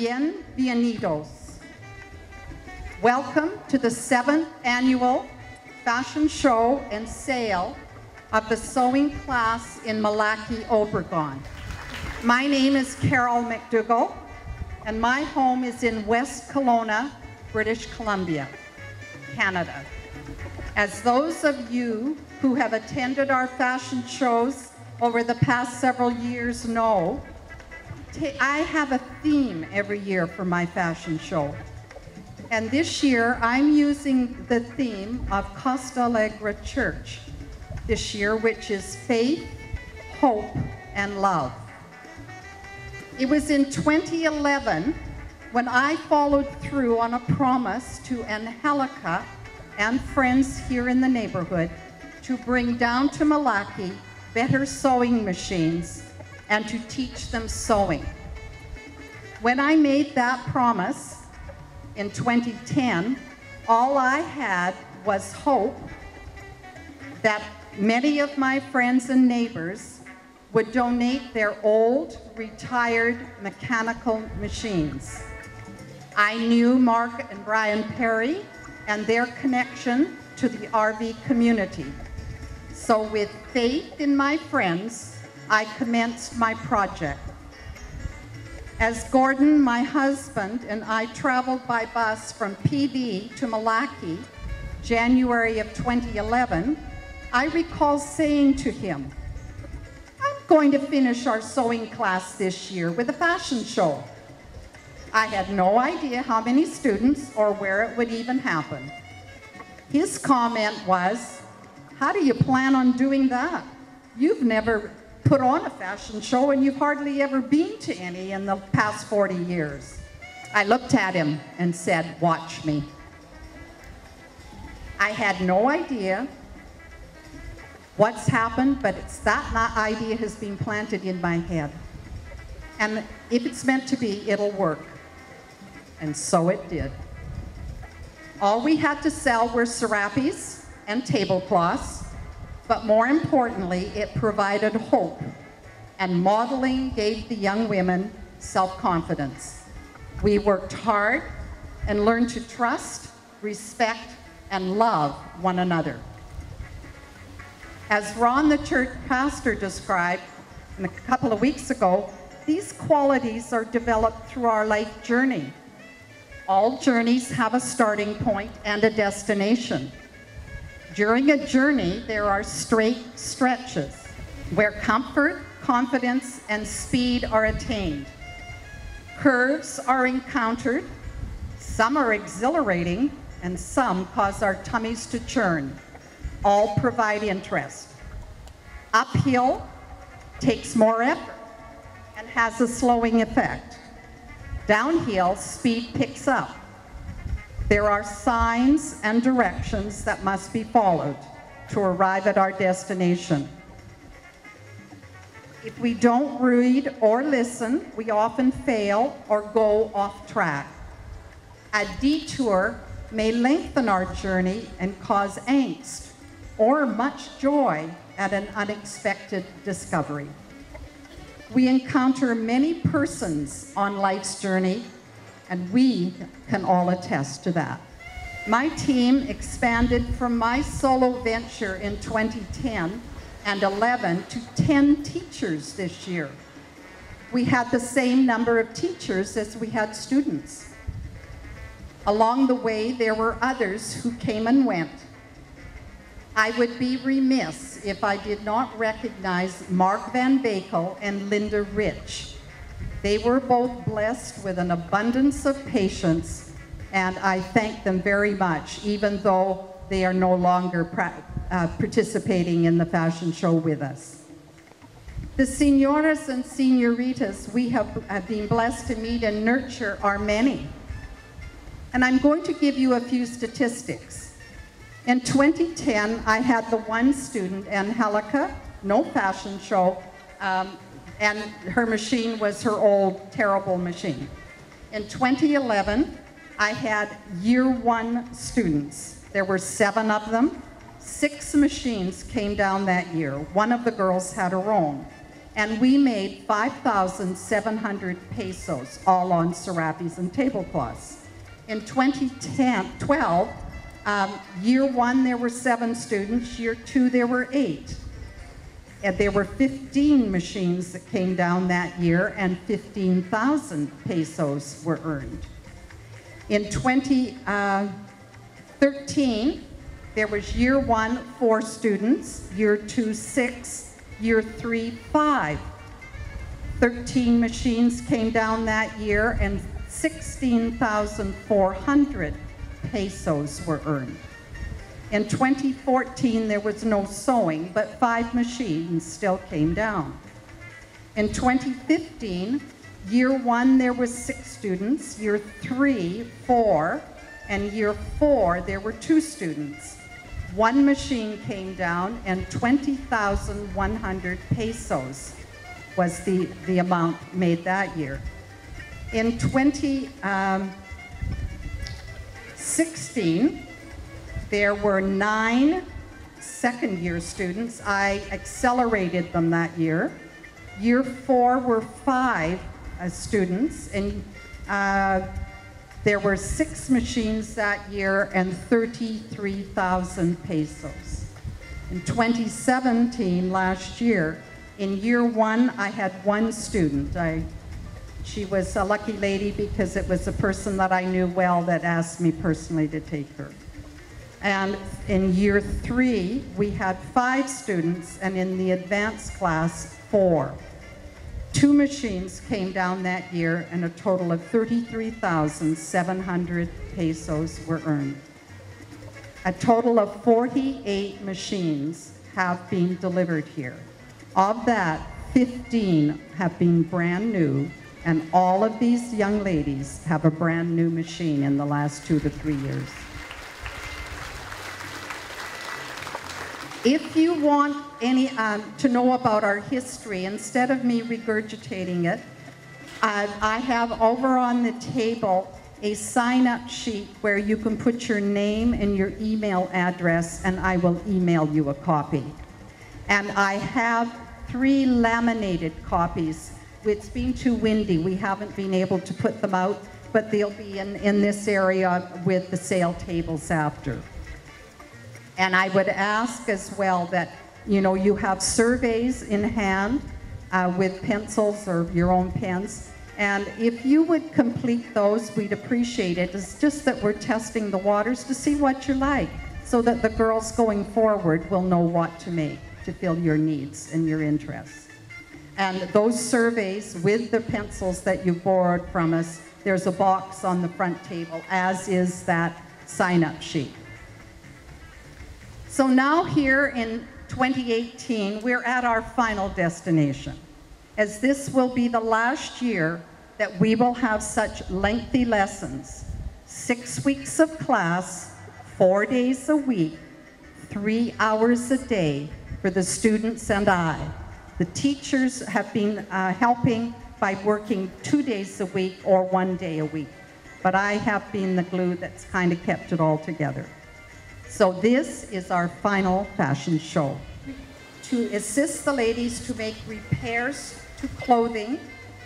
Bienvenidos. Welcome to the 7th annual fashion show and sale of the sewing class in Malachy, Obregon. My name is Carol McDougal, and my home is in West Kelowna, British Columbia, Canada. As those of you who have attended our fashion shows over the past several years know, I have a theme every year for my fashion show. And this year, I'm using the theme of Costa Alegre Church this year, which is faith, hope, and love. It was in 2011 when I followed through on a promise to Angelica and friends here in the neighborhood to bring down to Malachy better sewing machines and to teach them sewing. When I made that promise in 2010, all I had was hope that many of my friends and neighbors would donate their old, retired mechanical machines. I knew Mark and Brian Perry and their connection to the RV community. So with faith in my friends, I commenced my project. As Gordon, my husband, and I traveled by bus from PV to Malachy, January of 2011, I recall saying to him, "I'm going to finish our sewing class this year with a fashion show." I had no idea how many students or where it would even happen. His comment was, "How do you plan on doing that? You've never put on a fashion show and you've hardly ever been to any in the past 40 years. I looked at him and said, "Watch me." I had no idea what's happened, but it's that idea has been planted in my head. And if it's meant to be, it'll work. And so it did. All we had to sell were serapes and tablecloths, but more importantly, it provided hope, and modeling gave the young women self-confidence. We worked hard and learned to trust, respect, and love one another. As Ron, the church pastor, described a couple of weeks ago, these qualities are developed through our life journey. All journeys have a starting point and a destination. During a journey, there are straight stretches where comfort, confidence, and speed are attained. Curves are encountered, some are exhilarating, and some cause our tummies to churn. All provide interest. Uphill takes more effort and has a slowing effect. Downhill, speed picks up. There are signs and directions that must be followed to arrive at our destination. If we don't read or listen, we often fail or go off track. A detour may lengthen our journey and cause angst or much joy at an unexpected discovery. We encounter many persons on life's journey, and we can all attest to that. My team expanded from my solo venture in 2010 and 11 to 10 teachers this year. We had the same number of teachers as we had students. Along the way, there were others who came and went. I would be remiss if I did not recognize Mark Van Bakel and Linda Rich. They were both blessed with an abundance of patience, and I thank them very much, even though they are no longer participating in the fashion show with us. The senoras and senoritas we have been blessed to meet and nurture are many. And I'm going to give you a few statistics. In 2010, I had the one student, Angelica, no fashion show, and her machine was her old, terrible machine. In 2011, I had year one students. There were 7 of them. 6 machines came down that year. One of the girls had her own. And we made 5,700 pesos, all on serapes and tablecloths. In 2012, year one, there were 7 students. Year 2, there were 8. And there were 15 machines that came down that year, and 15,000 pesos were earned. In 2013, there was year 1, 4 students, year 2, 6, year 3, 5. 13 machines came down that year, and 16,400 pesos were earned. In 2014, there was no sewing, but 5 machines still came down. In 2015, year 1, there was 6 students, year 3, 4, and year 4, there were 2 students. 1 machine came down, and 20,100 pesos was the amount made that year. In 2016, there were 9 second-year students. I accelerated them that year. Year 4 were 5 students, and there were 6 machines that year and 33,000 pesos. In 2017, last year, in year 1, I had 1 student. She was a lucky lady because it was a person that I knew well that asked me personally to take her. And in year 3, we had 5 students, and in the advanced class, 4. 2 machines came down that year, and a total of 33,700 pesos were earned. A total of 48 machines have been delivered here. Of that, 15 have been brand new, and all of these young ladies have a brand new machine in the last 2 to 3 years. If you want to know about our history, instead of me regurgitating it, I have over on the table a sign-up sheet where you can put your name and your email address, and I will email you a copy. And I have 3 laminated copies. It's been too windy. We haven't been able to put them out, but they'll be in this area with the sale tables after. And I would ask as well that, you have surveys in hand with pencils or your own pens. And if you would complete those, we'd appreciate it. It's just that we're testing the waters to see what you like, so that the girls going forward will know what to make to fill your needs and your interests. And those surveys with the pencils that you borrowed from us, there's a box on the front table, as is that sign-up sheet. So now here in 2018, we're at our final destination, as this will be the last year that we will have such lengthy lessons. 6 weeks of class, 4 days a week, 3 hours a day for the students and I. The teachers have been helping by working 2 days a week or 1 day a week, but I have been the glue that's kind of kept it all together. So this is our final fashion show. To assist the ladies to make repairs to clothing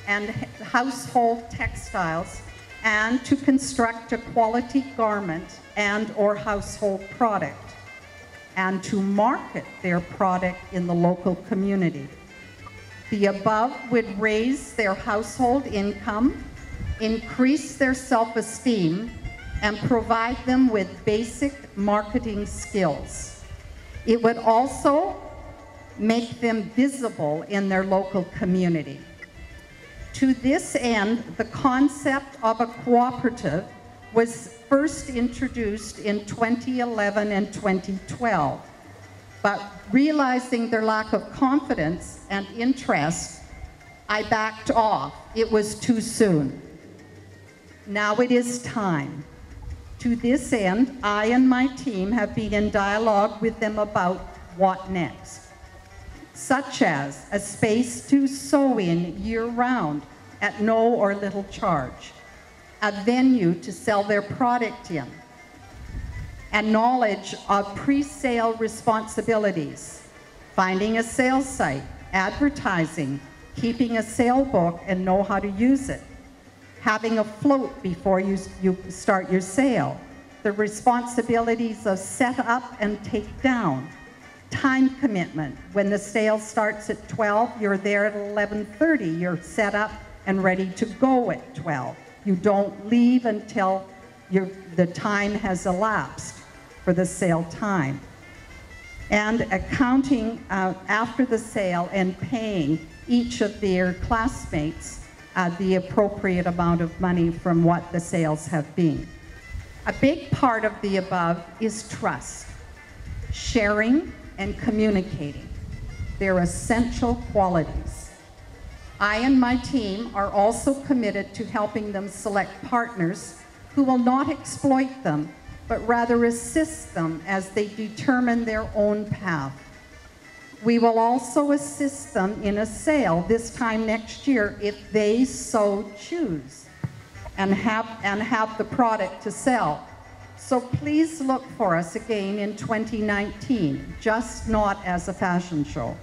and household textiles, and to construct a quality garment and or household product, and to market their product in the local community. The above would raise their household income, increase their self-esteem, and provide them with basic marketing skills. It would also make them visible in their local community. To this end, the concept of a cooperative was first introduced in 2011 and 2012. But realizing their lack of confidence and interest, I backed off. It was too soon. Now it is time. To this end, I and my team have been in dialogue with them about what next, such as a space to sew in year-round at no or little charge, a venue to sell their product in, and knowledge of pre-sale responsibilities, finding a sales site, advertising, keeping a sale book and know how to use it, having a float before you start your sale, the responsibilities of set up and take down, time commitment. When the sale starts at 12, you're there at 11:30. You're set up and ready to go at 12. You don't leave until the time has elapsed for the sale time. And accounting after the sale and paying each of their classmates the appropriate amount of money from what the sales have been. A big part of the above is trust, sharing, and communicating. They're essential qualities. I and my team are also committed to helping them select partners who will not exploit them, but rather assist them as they determine their own path. We will also assist them in a sale this time next year if they so choose and have the product to sell. So please look for us again in 2019, just not as a fashion show.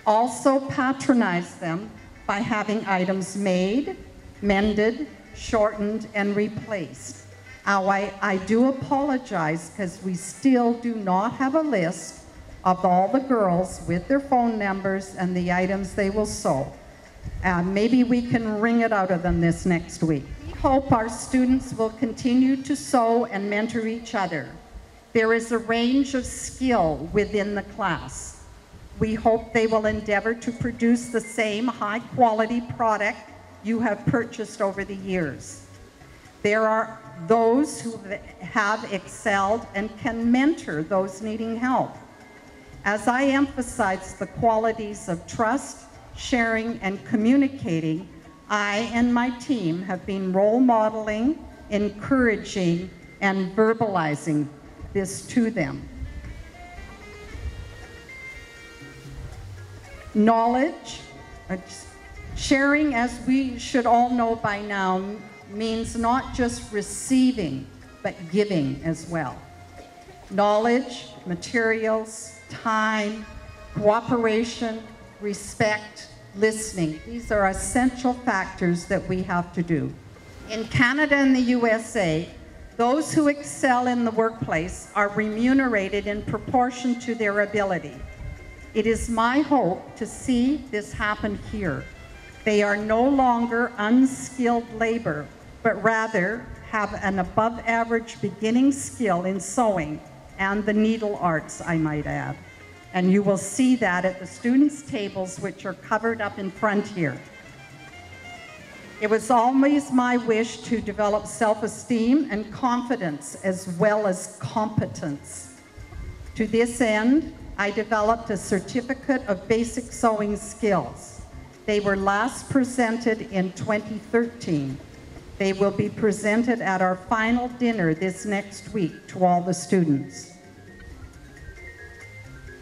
Also patronize them by having items made, mended, shortened, and replaced. Now, I do apologize because we still do not have a list of all the girls with their phone numbers and the items they will sew. Maybe we can wring it out of them this next week. We hope our students will continue to sew and mentor each other. There is a range of skill within the class. We hope they will endeavor to produce the same high-quality product you have purchased over the years. There are those who have excelled and can mentor those needing help. As I emphasize the qualities of trust, sharing, and communicating, I and my team have been role modeling, encouraging, and verbalizing this to them. Knowledge, sharing, as we should all know by now, means not just receiving, but giving as well. Knowledge, materials, time, cooperation, respect, listening. These are essential factors that we have to do. In Canada and the USA, those who excel in the workplace are remunerated in proportion to their ability. It is my hope to see this happen here. They are no longer unskilled labor, but rather have an above-average beginning skill in sewing and the needle arts, I might add. And you will see that at the students' tables, which are covered up in front here. It was always my wish to develop self-esteem and confidence as well as competence. To this end, I developed a certificate of basic sewing skills. They were last presented in 2013. They will be presented at our final dinner this next week to all the students.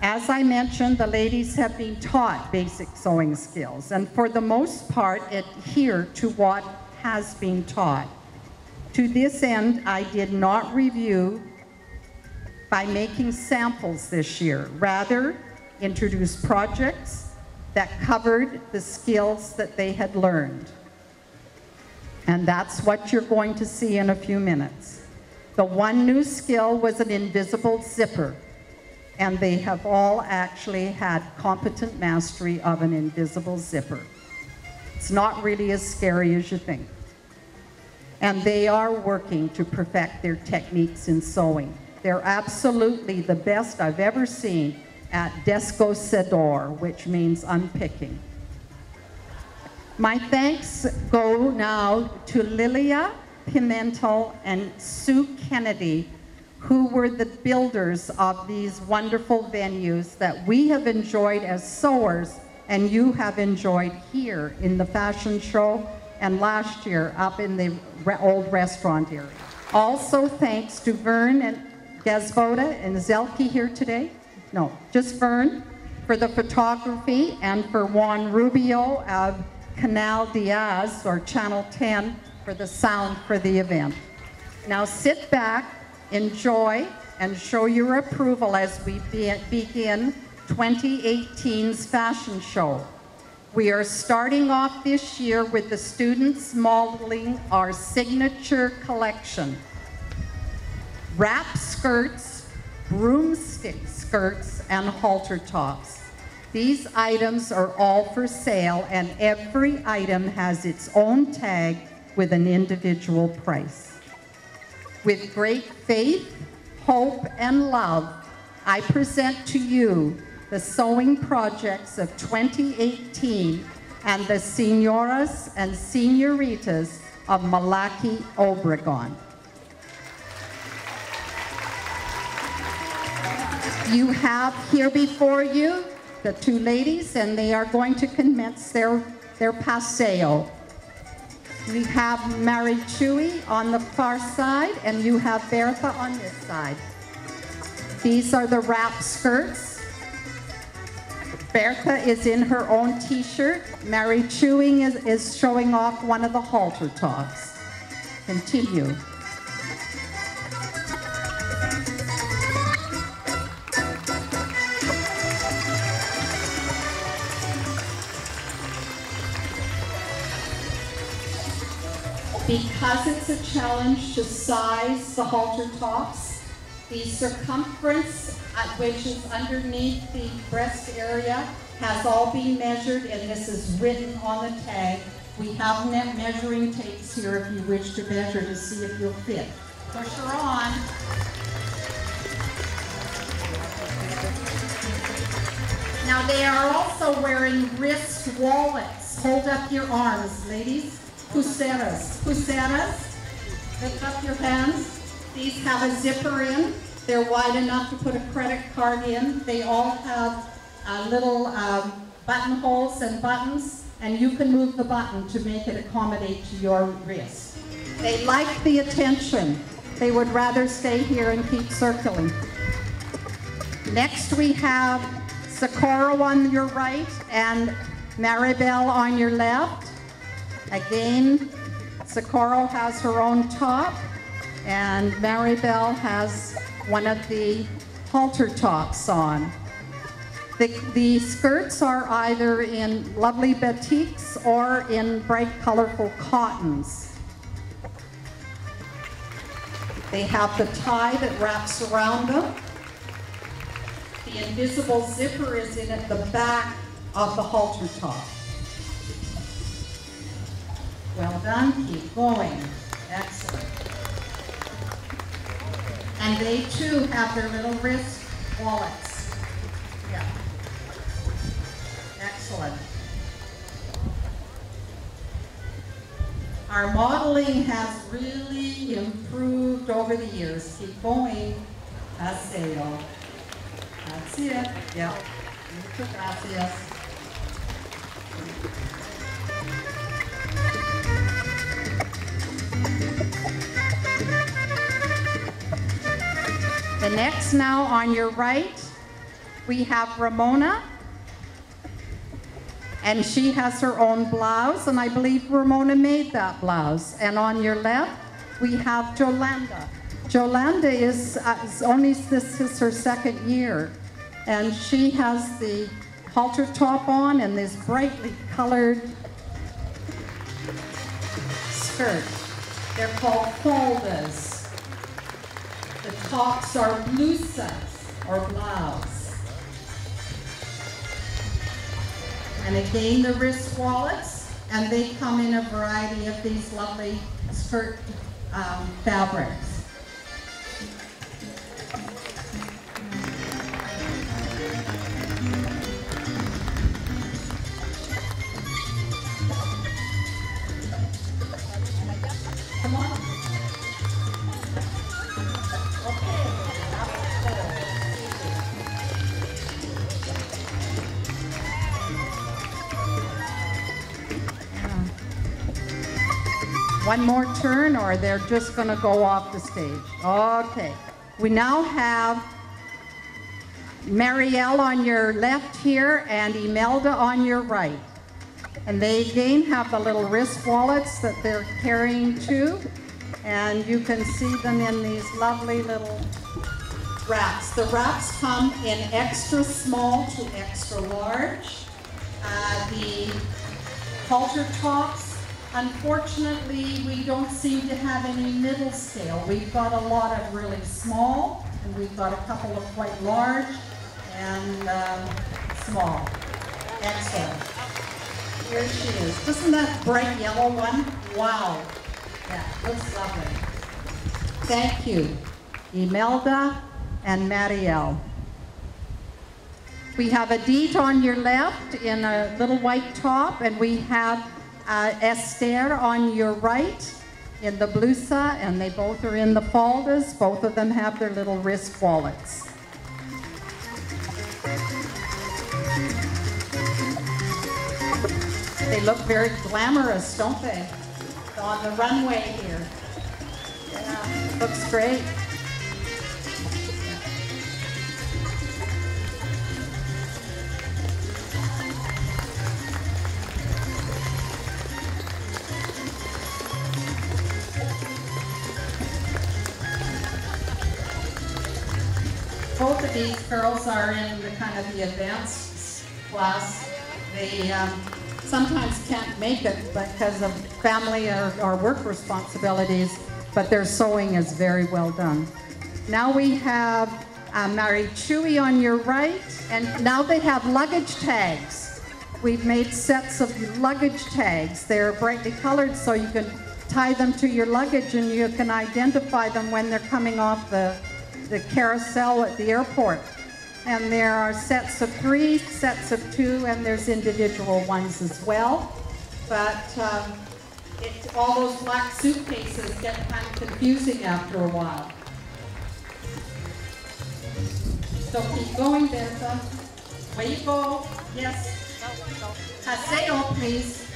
As I mentioned, the ladies have been taught basic sewing skills and for the most part adhere to what has been taught. To this end, I did not review by making samples this year, rather introduce projects that covered the skills that they had learned. And that's what you're going to see in a few minutes. The one new skill was an invisible zipper, and they have all actually had competent mastery of an invisible zipper. It's not really as scary as you think. And they are working to perfect their techniques in sewing. They're absolutely the best I've ever seen at descosedor, which means unpicking. My thanks go now to Lilia Pimentel and Sue Kennedy, who were the builders of these wonderful venues that we have enjoyed as sewers and you have enjoyed here in the fashion show and last year up in the old restaurant area. Also thanks to Vern and Gazvoda and Zelke here today. No, just Vern for the photography and for Juan Rubio of Canal Diaz or Channel 10 for the sound for the event. Now sit back, enjoy, and show your approval as we begin 2018's fashion show. We are starting off this year with the students modeling our signature collection. Wrap skirts, broomstick skirts, and halter tops. These items are all for sale, and every item has its own tag with an individual price. With great faith, hope, and love, I present to you the sewing projects of 2018 and the Senoras and Senoritas of Malaki, Obregon. You have here before you the two ladies, and they are going to commence their paseo. We have Mary Chewy on the far side, and you have Bertha on this side. These are the wrap skirts. Bertha is in her own t-shirt. Mary Chewing is showing off one of the halter tops. Continue. Because it's a challenge to size the halter tops, the circumference, which is underneath the breast area, has all been measured, and this is written on the tag. We have measuring tapes here if you wish to measure to see if you'll fit. Push her on. Now they are also wearing wrist wallets. Hold up your arms, ladies. Pulseras. Pulseras. Lift up your hands. These have a zipper in. They're wide enough to put a credit card in. They all have little buttonholes and buttons, and you can move the button to make it accommodate to your wrist. They like the attention. They would rather stay here and keep circling. Next we have Socorro on your right and Maribel on your left. Again, Socorro has her own top, and Maribel has one of the halter tops on. The skirts are either in lovely batiks or in bright, colorful cottons. They have the tie that wraps around them. The invisible zipper is in at the back of the halter top. Well done, keep going. Excellent. And they too have their little wrist wallets. Yeah. Excellent. Our modeling has really improved over the years. Keep going. Paseo. That's it. Yeah. Muchas gracias. The next now on your right, we have Ramona, and she has her own blouse, and I believe Ramona made that blouse. And on your left, we have Jolanda. Jolanda is this is her second year, and she has the halter top on and this brightly colored skirt. They're called faldas. The tops are blusas or blouse. And again, the wrist wallets, and they come in a variety of these lovely skirt fabrics. Come on. One more turn, or they're just going to go off the stage. Okay. We now have Marielle on your left here and Imelda on your right. And they again have the little wrist wallets that they're carrying too. And you can see them in these lovely little wraps. The wraps come in extra small to extra large. The halter tops. Unfortunately, we don't seem to have any middle scale. We've got a lot of really small, and we've got a couple of quite large and small. Excellent. Here she is. Isn't that bright yellow one? Wow. Yeah, looks lovely. Thank you, Imelda and Marielle. We have Edith on your left in a little white top, and we have Esther on your right in the blusa, and they both are in the faldas. Both of them have their little wrist wallets. They look very glamorous, don't they? On the runway here. Yeah, looks great. Both of these girls are in the kind of the advanced class. They sometimes can't make it because of family or work responsibilities, but their sewing is very well done. Now we have Mary Chewy on your right, and now they have luggage tags. We've made sets of luggage tags. They're brightly colored so you can tie them to your luggage and you can identify them when they're coming off the carousel at the airport. And there are sets of 3, sets of 2, and there's individual ones as well. But all those black suitcases get kind of confusing after a while. So keep going, Bertha. Way you go. Yes. Paseo, please.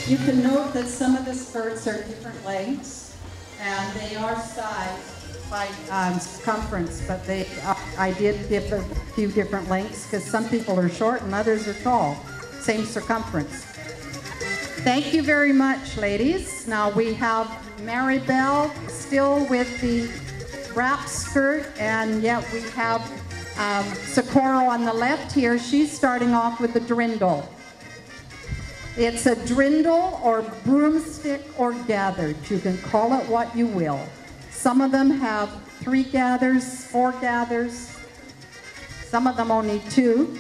You can note that some of the skirts are different lengths, and they are sized by circumference, but I did give a few different lengths because some people are short and others are tall. Same circumference. Thank you very much, ladies. Now we have Maribel still with the wrap skirt, and yet we have Socorro on the left here. She's starting off with the drindle. It's a drindle or broomstick or gathered. You can call it what you will. Some of them have 3 gathers, 4 gathers. Some of them only 2.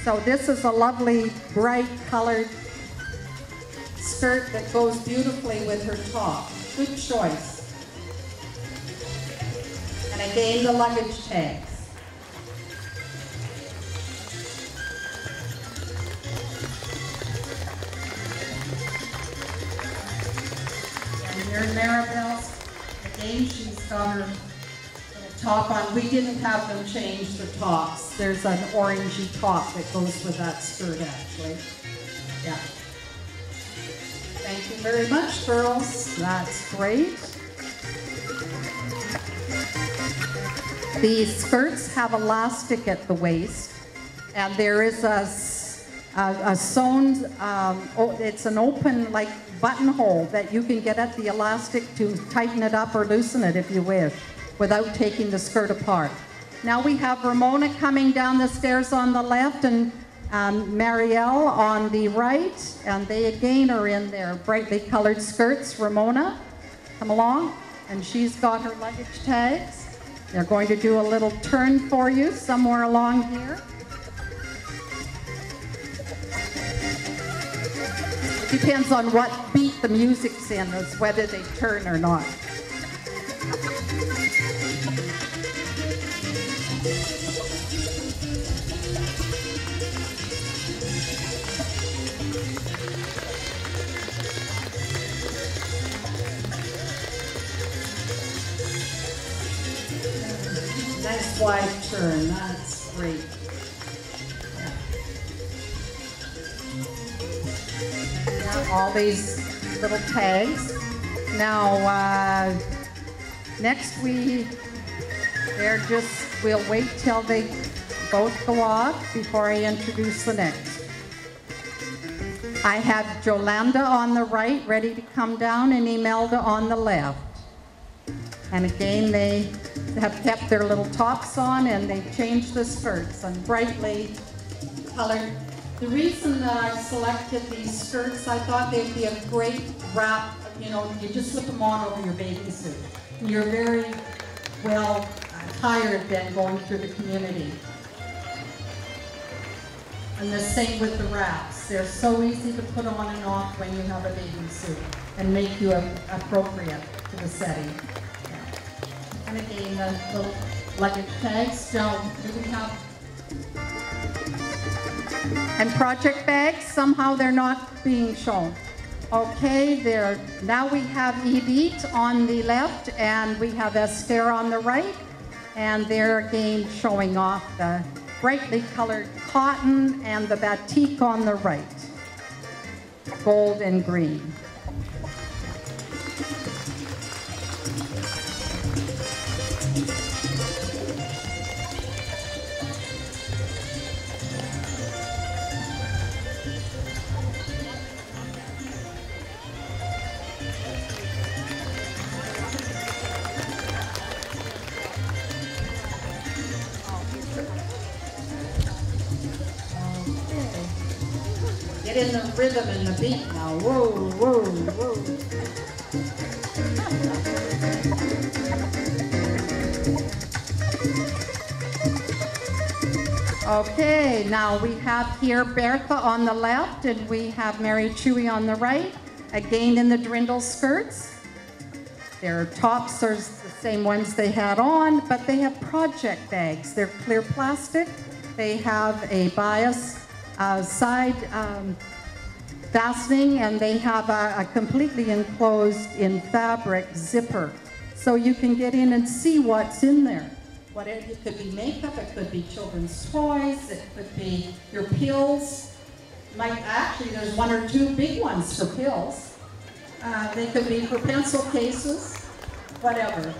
So this is a lovely bright colored skirt that goes beautifully with her top. Good choice. And again, the luggage tags. Here in Maribel's, again, she's got her top on. We didn't have them change the tops. There's an orangey top that goes with that skirt, actually. Yeah. Thank you very much, girls. That's great. The skirts have elastic at the waist, and there is a sewn, it's an open, like, buttonhole that you can get at the elastic to tighten it up or loosen it if you wish, without taking the skirt apart. Now we have Ramona coming down the stairs on the left and Marielle on the right, and they again are in their brightly colored skirts. Ramona, come along, and she's got her luggage tags. They're going to do a little turn for you somewhere along here. Depends on what beat the music's in, as whether they turn or not. Nice wide turn, that's great. All these little tags. Now, next they're just we'll wait till they both go off before I introduce the next. I have Jolanda on the right, ready to come down, and Imelda on the left. And again, they have kept their little tops on, and they've changed the skirts and brightly colored. The reason that I selected these skirts, I thought they'd be a great wrap. You know, you just slip them on over your bathing suit. You're very well attired then going through the community. And the same with the wraps. They're so easy to put on and off when you have a bathing suit and make you appropriate to the setting. Yeah. And again, the little luggage tags. So do we have? And project bags, somehow they're not being shown. Okay, there. Now we have Edith on the left, and we have Esther on the right, and they're again showing off the brightly colored cotton and the batik on the right, gold and green. Get in the rhythm and the beat now. Whoa, whoa, whoa. Okay, now we have here Bertha on the left, and we have Mary Chewy on the right, again in the Drindle skirts. Their tops are the same ones they had on, but they have project bags. They're clear plastic. They have a bias side fastening, and they have a completely enclosed in fabric zipper. So you can get in and see what's in there. It could be makeup, it could be children's toys, it could be your pills. Actually, there's one or two big ones for pills. They could be for pencil cases, whatever.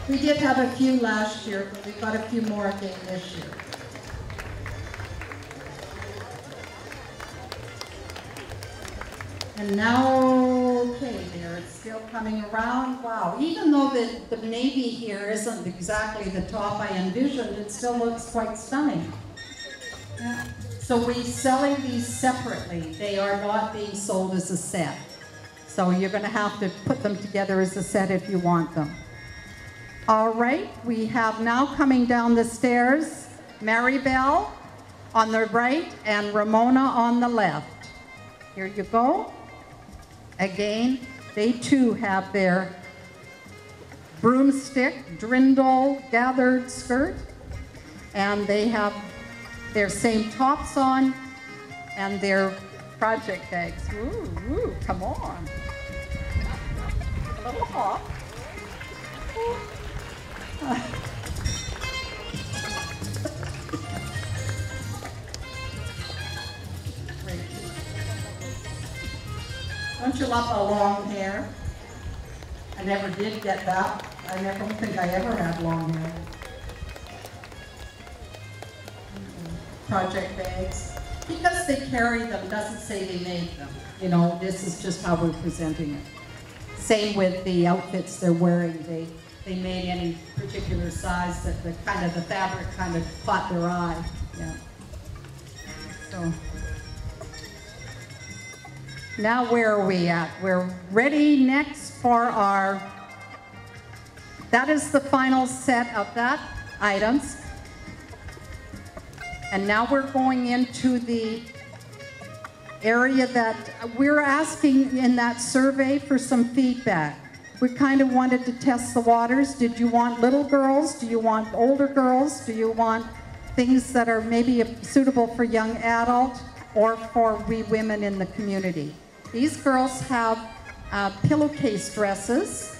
We did have a few last year, but we got a few more again this year. And now, okay, there, it's still coming around. Wow, even though the navy here isn't exactly the top I envisioned, it still looks quite stunning. Yeah. So we're selling these separately. They are not being sold as a set. So you're going to have to put them together as a set if you want them. All right, we have now coming down the stairs, Maribel on the right and Ramona on the left. Here you go. Again, they too have their broomstick, drindle, gathered skirt, and they have their same tops on and their project bags. Ooh, ooh, come on. A little hop. Don't you love the long hair? I never did get that. I don't think I ever had long hair. Project bags. Because they carry them doesn't say they made them. You know, this is just how we're presenting it. Same with the outfits they're wearing. They made any particular size that the fabric kind of caught their eye. Yeah. So. Now where are we at? We're ready next for that is the final set of that items. And now we're going into the area that we're asking in that survey for some feedback. We kind of wanted to test the waters. Did you want little girls? Do you want older girls? Do you want things that are maybe suitable for young adult or for we women in the community? These girls have pillowcase dresses,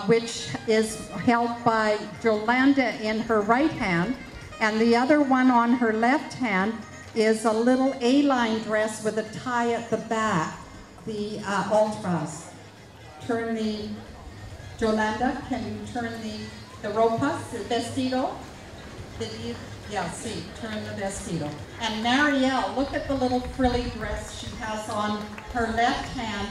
which is held by Jolanda in her right hand, and the other one on her left hand is a little A-line dress with a tie at the back, the ultras. Jolanda, can you turn the the ropas, the vestido. Yeah, see, turn the vestido. And Marielle, look at the little frilly dress she has on her left hand,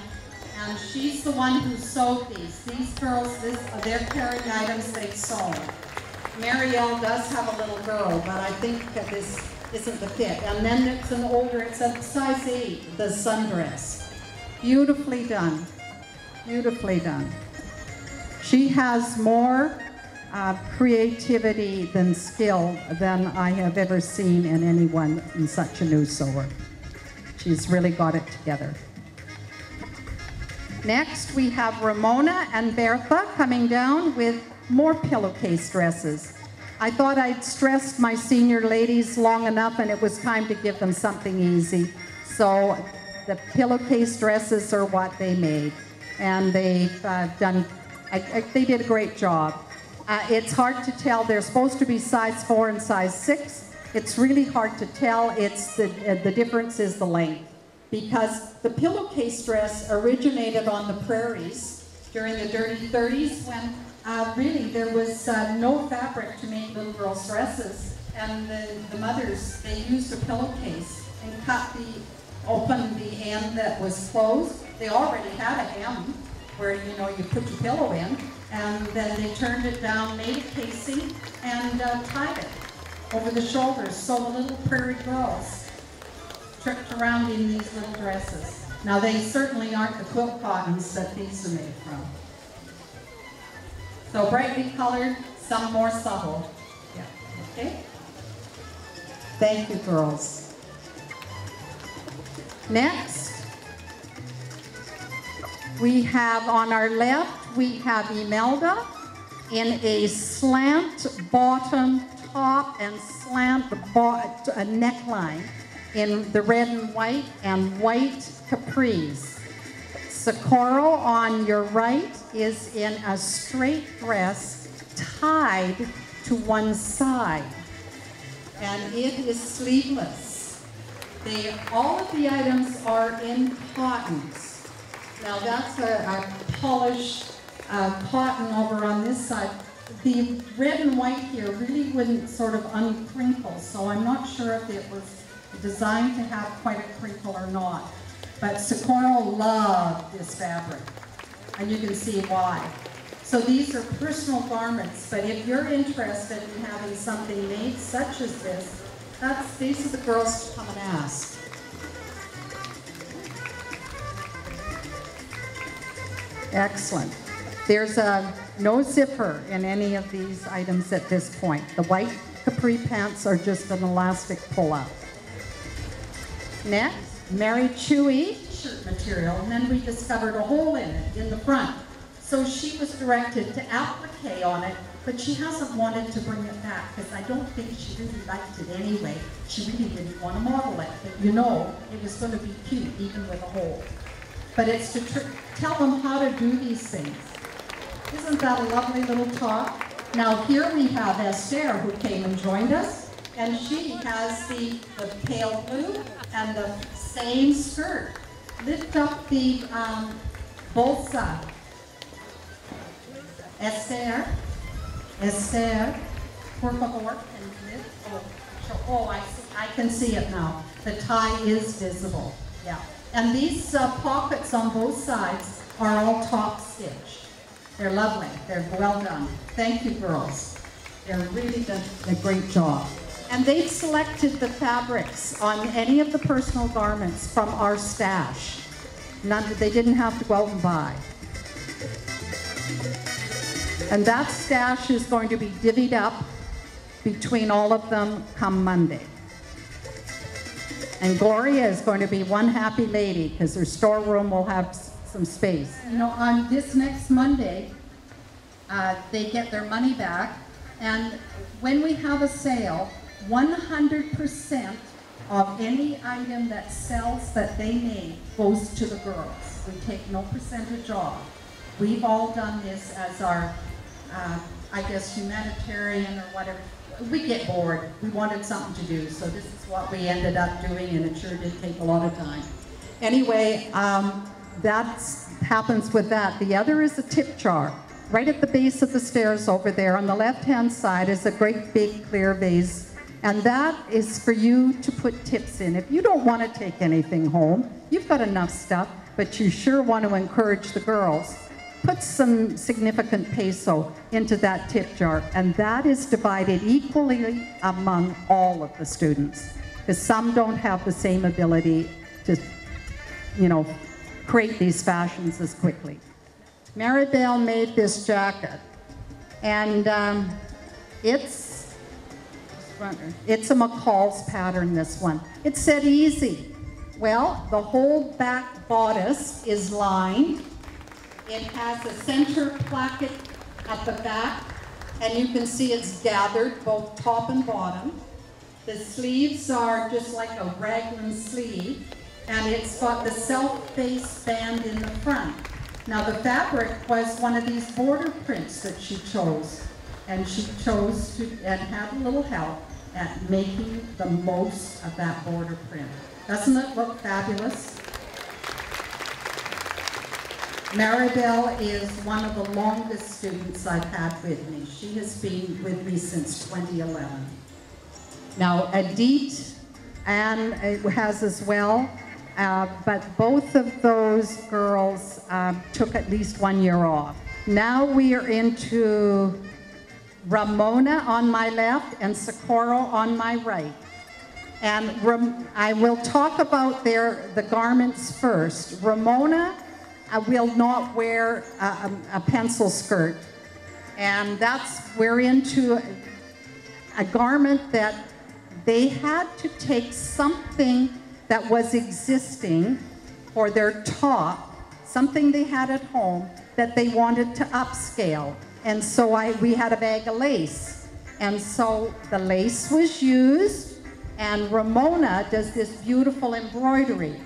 and she's the one who sewed these. These girls, they're carrying items they've sewn. Marielle does have a little girl, but I think that this isn't the fit. And then it's an older, it's a size 8, the sundress. Beautifully done, beautifully done. She has more creativity than skill than I have ever seen in anyone in such a new sewer. She's really got it together. Next we have Ramona and Bertha coming down with more pillowcase dresses. I thought I'd stressed my senior ladies long enough and it was time to give them something easy. So the pillowcase dresses are what they made, and they've they did a great job. It's hard to tell. They're supposed to be size 4 and size 6. It's really hard to tell. It's the difference is the length, because the pillowcase dress originated on the prairies during the dirty 30s when really there was no fabric to make little girls' dresses, and the mothers, they used a pillowcase and opened the end that was closed. They already had a hem where you put your pillow in, and then they turned it down, made a casing, and tied it over the shoulders, so the little prairie girls tripped around in these little dresses. Now they certainly aren't the quilt cottons that these are made from. So brightly colored, some more subtle. Yeah, okay? Thank you, girls. Next, we have on our left, we have Imelda in a slant bottom top and slant neckline in the red and white capris. Socorro on your right is in a straight dress tied to one side, and it is sleeveless. All of the items are in cottons. Now that's a polished cotton over on this side. The red and white here really wouldn't sort of uncrinkle, so I'm not sure if it was designed to have quite a crinkle or not. But Socorro loved this fabric, and you can see why. So these are personal garments, but if you're interested in having something made such as this, these are the girls to come and ask. Excellent. There's no zipper in any of these items at this point. The white capri pants are just an elastic pull-up. Next, Mary Chewy shirt material, and then we discovered a hole in it in the front. So she was directed to applique on it, but she hasn't wanted to bring it back because I don't think she really liked it anyway. She really didn't want to model it, but it was going to be cute even with a hole. But it's to tell them how to do these things. Isn't that a lovely little top? Now here we have Esther, who came and joined us, and she has the pale blue and the same skirt. Lift up the bolsa. Esther, por favor, and lift. Oh, I can see it now. The tie is visible. Yeah. And these pockets on both sides are all top stitch. They're lovely. They're well done. Thank you, girls. They're really done a great job. And they've selected the fabrics on any of the personal garments from our stash. They didn't have to go out and buy. And that stash is going to be divvied up between all of them come Monday. And Gloria is going to be one happy lady because her storeroom will have some space. On this next Monday, they get their money back. And when we have a sale, 100% of any item that sells that they made goes to the girls. We take no percentage off. We've all done this as our, I guess, humanitarian or whatever. We get bored. We wanted something to do, so this is what we ended up doing, and it sure did take a lot of time. Anyway, that happens with that. The other is a tip jar. right at the base of the stairs over there on the left-hand side is a great big clear vase. And that is for you to put tips in. If you don't want to take anything home, you've got enough stuff, but you sure want to encourage the girls. Put some significant peso into that tip jar, and that is divided equally among all of the students, because some don't have the same ability to, you know, create these fashions as quickly. Maribel made this jacket, and it's a McCall's pattern, this one. It said easy. Well, the whole back bodice is lined. It has a center placket at the back, and you can see it's gathered both top and bottom. The sleeves are just like a raglan sleeve, and it's got the self-face band in the front. Now the fabric was one of these border prints that she chose, and she chose to, and had a little help at making the most of that border print. Doesn't it look fabulous? Maribel is one of the longest students I've had with me. She has been with me since 2011. Now, Adit and has as well, but both of those girls took at least 1 year off. Now we are into Ramona on my left and Socorro on my right. And I will talk about the garments first. Ramona will not wear a pencil skirt. And we're into a garment that they had to take something that was existing for their top, something they had at home that they wanted to upscale. And so we had a bag of lace. And so the lace was used, and Ramona does this beautiful embroidery.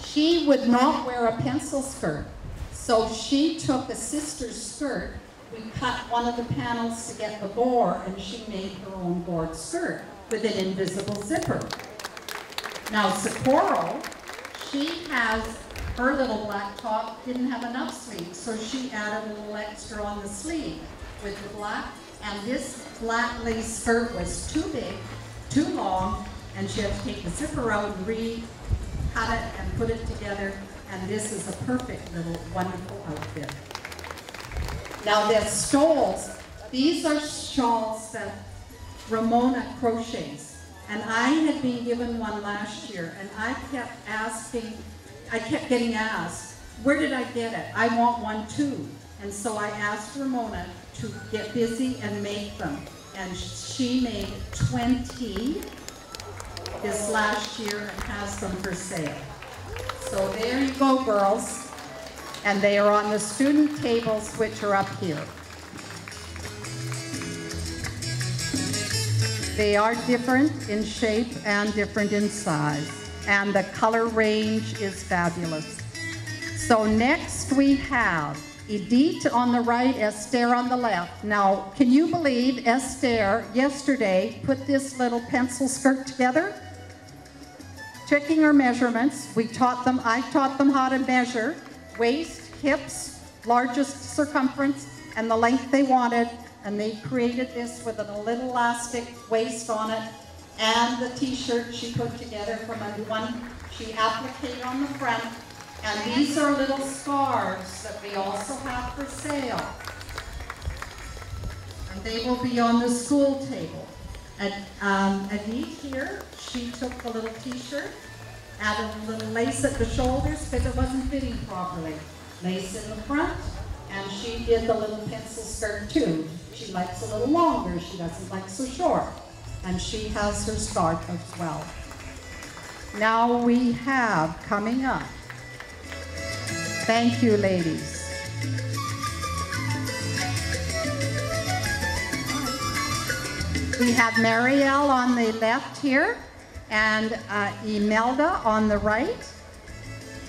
She would not wear a pencil skirt, so she took a sister's skirt. We cut one of the panels to get the gore, and she made her own gored skirt with an invisible zipper. Now Socorro, she has her little black top didn't have enough sleeves, so she added a little extra on the sleeve with the black, and this black lace skirt was too big, too long, and she had to take the zipper out and cut it and put it together, and this is a perfect little wonderful outfit. Now the stoles, these are shawls that Ramona crochets, and I had been given one last year, and I kept getting asked, where did I get it? I want one too. And so I asked Ramona to get busy and make them, and she made 20 this last year and has them for sale. So there you go, girls. And they are on the student tables, which are up here. They are different in shape and different in size. And the color range is fabulous. So next we have Edith on the right, Esther on the left. Now, can you believe Esther yesterday put this little pencil skirt together? Checking her measurements, I taught them how to measure waist, hips, largest circumference, and the length they wanted, and they created this with a little elastic waist on it, and the t-shirt she put together from one she appliqued on the front, and these are little scarves that we also have for sale, and they will be on the school table. Adit here, she took the little t-shirt, added a little lace at the shoulders because it wasn't fitting properly. Lace in the front, and she did the little pencil skirt too. She likes a little longer, she doesn't like so short. And she has her scarf as well. Now we have coming up. Thank you, ladies. We have Marielle on the left here, and Imelda on the right.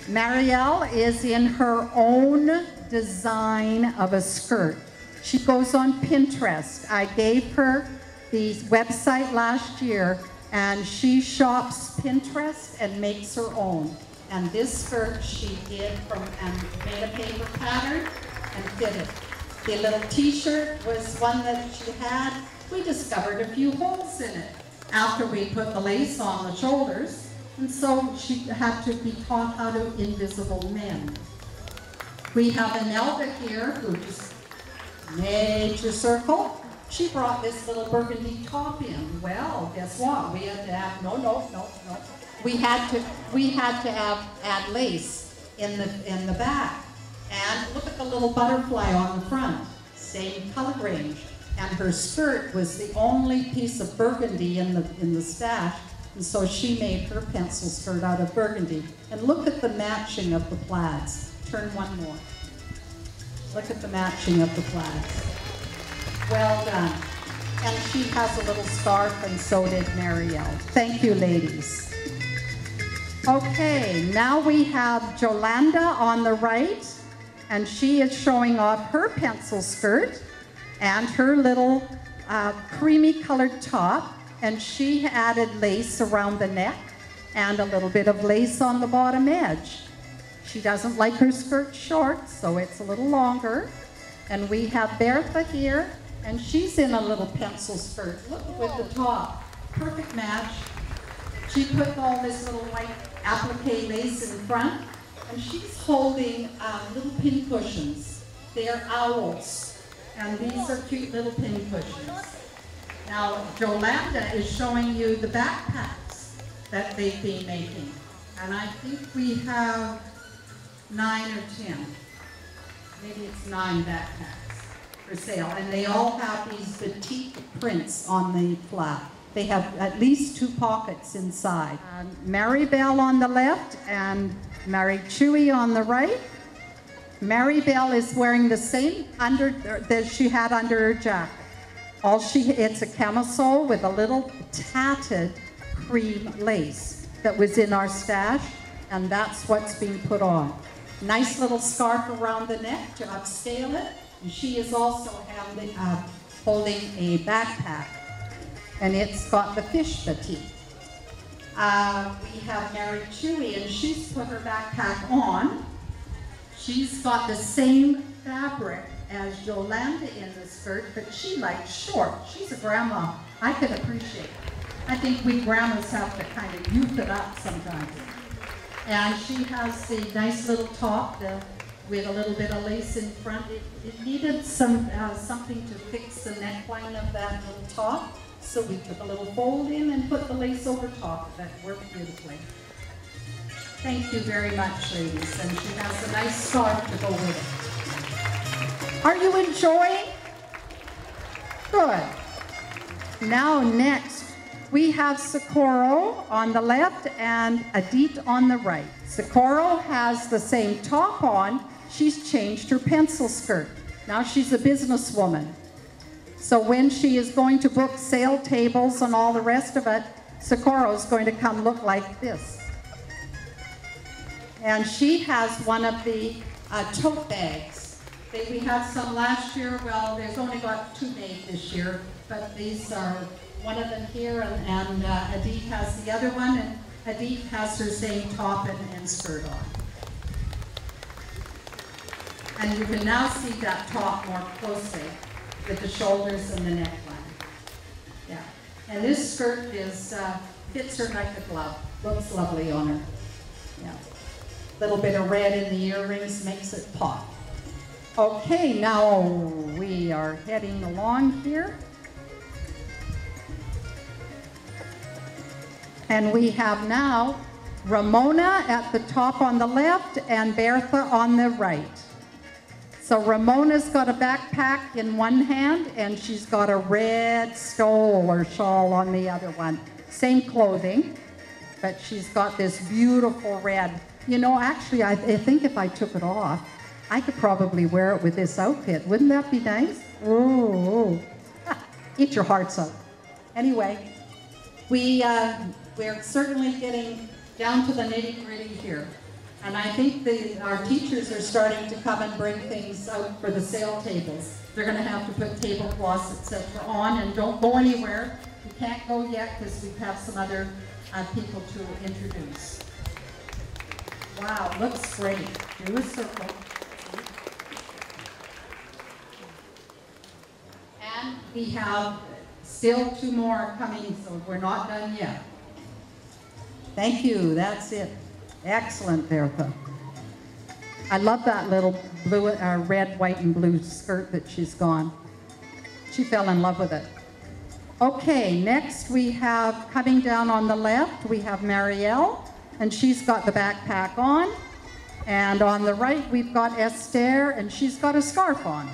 Marielle is in her own design of a skirt. She goes on Pinterest. I gave her the website last year, and she shops Pinterest and makes her own. And this skirt she did from, and made a paper pattern, and fitted. The little t-shirt was one that she had. We discovered a few holes in it after we put the lace on the shoulders, and so she had to be taught how to invisible mend. We have Anelda here who just made your circle. She brought this little burgundy top in. Well, guess what? We had to have, no. We had to add lace in the back. And look at the little butterfly on the front, same color range. And her skirt was the only piece of burgundy in the stash, and so she made her pencil skirt out of burgundy. And look at the matching of the plaids. Turn one more. Look at the matching of the plaids. Well done. And she has a little scarf, and so did Marielle. Thank you, ladies. Okay, now we have Jolanda on the right, and she is showing off her pencil skirt and her little creamy colored top, and she added lace around the neck and a little bit of lace on the bottom edge. She doesn't like her skirt short, so it's a little longer. And we have Bertha here, and she's in a little pencil skirt. Look with the top, perfect match. She put all this little white applique lace in front, and she's holding little pin cushions. They are owls. And these are cute little pin cushions. Now, Jolanda is showing you the backpacks that they've been making. And I think we have 9 or 10. Maybe it's 9 backpacks for sale. And they all have these batik prints on the flap. They have at least 2 pockets inside. Maribel on the left and Mary Chewy on the right. Maribel is wearing the same that she had under her jacket. It's a camisole with a little tatted cream lace that was in our stash, and that's what's being put on. Nice little scarf around the neck to upscale it, and she is also holding a backpack, and it's got the fish batik. We have Mary Chewy, and she's put her backpack on. She's got the same fabric as Jolanda in the skirt, but she likes short. She's a grandma. I can appreciate it. I think we grandmas have to kind of youth it up sometimes. And she has the nice little top with a little bit of lace in front. It needed something to fix the neckline of that little top, so we took a little fold in and put the lace over top. That worked beautifully. Thank you very much, ladies. And she has a nice scarf to go with it. Are you enjoying? Good. Now next, we have Socorro on the left and Adit on the right. Socorro has the same top on. She's changed her pencil skirt. Now she's a businesswoman. So when she is going to book sale tables and all the rest of it, Socorro is going to come look like this. And she has one of the tote bags. We had some last year. Well, there's only got 2 made this year, but these are one of them here, and Adit has the other one, and Adit has her same top and skirt on. And you can now see that top more closely with the shoulders and the neckline. Yeah, and this skirt fits her like a glove. Looks lovely on her. Yeah. Little bit of red in the earrings makes it pop. Okay, now we are heading along here. And we have now Ramona at the top on the left and Bertha on the right. So Ramona's got a backpack in one hand and she's got a red stole or shawl on the other one. Same clothing, but she's got this beautiful red. You know, actually, I think if I took it off, I could probably wear it with this outfit. Wouldn't that be nice? Oh, eat your hearts out. Anyway, we're certainly getting down to the nitty-gritty here. And I think our teachers are starting to come and bring things out for the sale tables. They're going to have to put tablecloths, etc. on, and don't go anywhere. We can't go yet because we have some other people to introduce. Wow, looks great. Do a circle. we have still 2 more coming, so we're not done yet. Thank you, that's it. Excellent, Bertha. I love that little blue, red, white, and blue skirt that she's gone. She fell in love with it. Okay, next we have, coming down on the left, we have Marielle, and she's got the backpack on. And on the right, we've got Esther, and she's got a scarf on.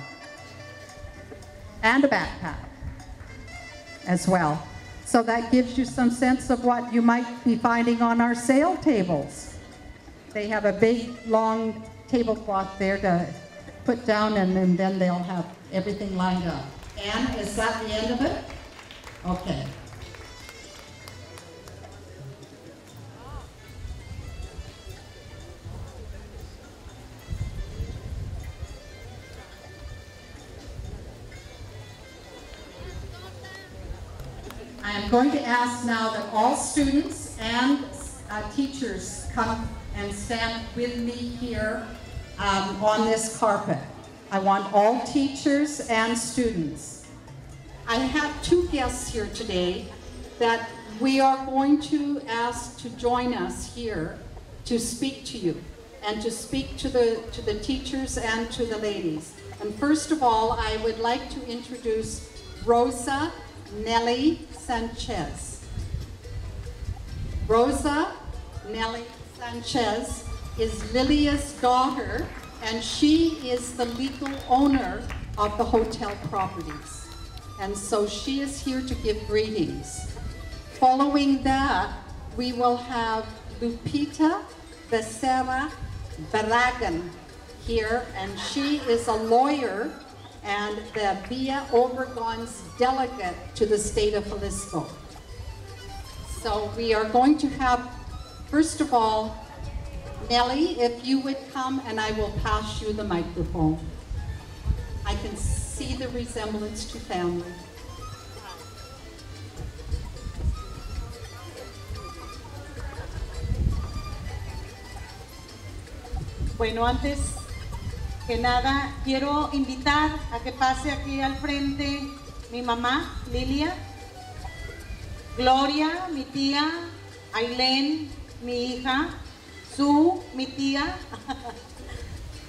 And a backpack as well. So that gives you some sense of what you might be finding on our sale tables. They have a big, long tablecloth there to put down, and then they'll have everything lined up. And is that the end of it? Okay. I am going to ask now that all students and teachers come and stand with me here on this carpet. I want all teachers and students. I have 2 guests here today that we are going to ask to join us here to speak to you and to speak to the teachers and to the ladies. And first of all, I would like to introduce Rosa Nelly Sanchez. Rosa Nelly Sanchez is Lilia's daughter, and she is the legal owner of the hotel properties. And so she is here to give greetings. Following that, we will have Lupita Becerra Barragan here, and she is a lawyer and the Villa Obregon's delegate to the state of Jalisco. So we are going to have, first of all, Nelly, if you would come, and I will pass you the microphone. I can see the resemblance to family. Bueno, antes que nada, quiero invitar a que pase aquí al frente mi mamá, Lilia, Gloria, mi tía, Ailén, mi hija, Su, mi tía,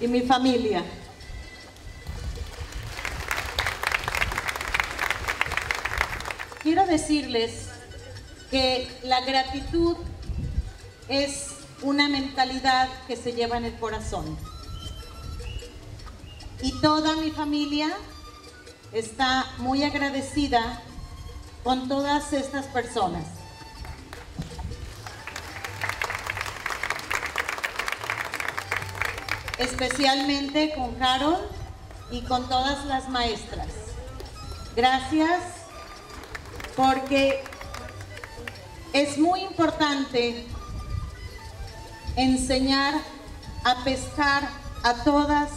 y mi familia. Quiero decirles que la gratitud es una mentalidad que se lleva en el corazón. Y toda mi familia está muy agradecida con todas estas personas. Especialmente con Carol y con todas las maestras. Gracias, porque es muy importante enseñar a pescar a todas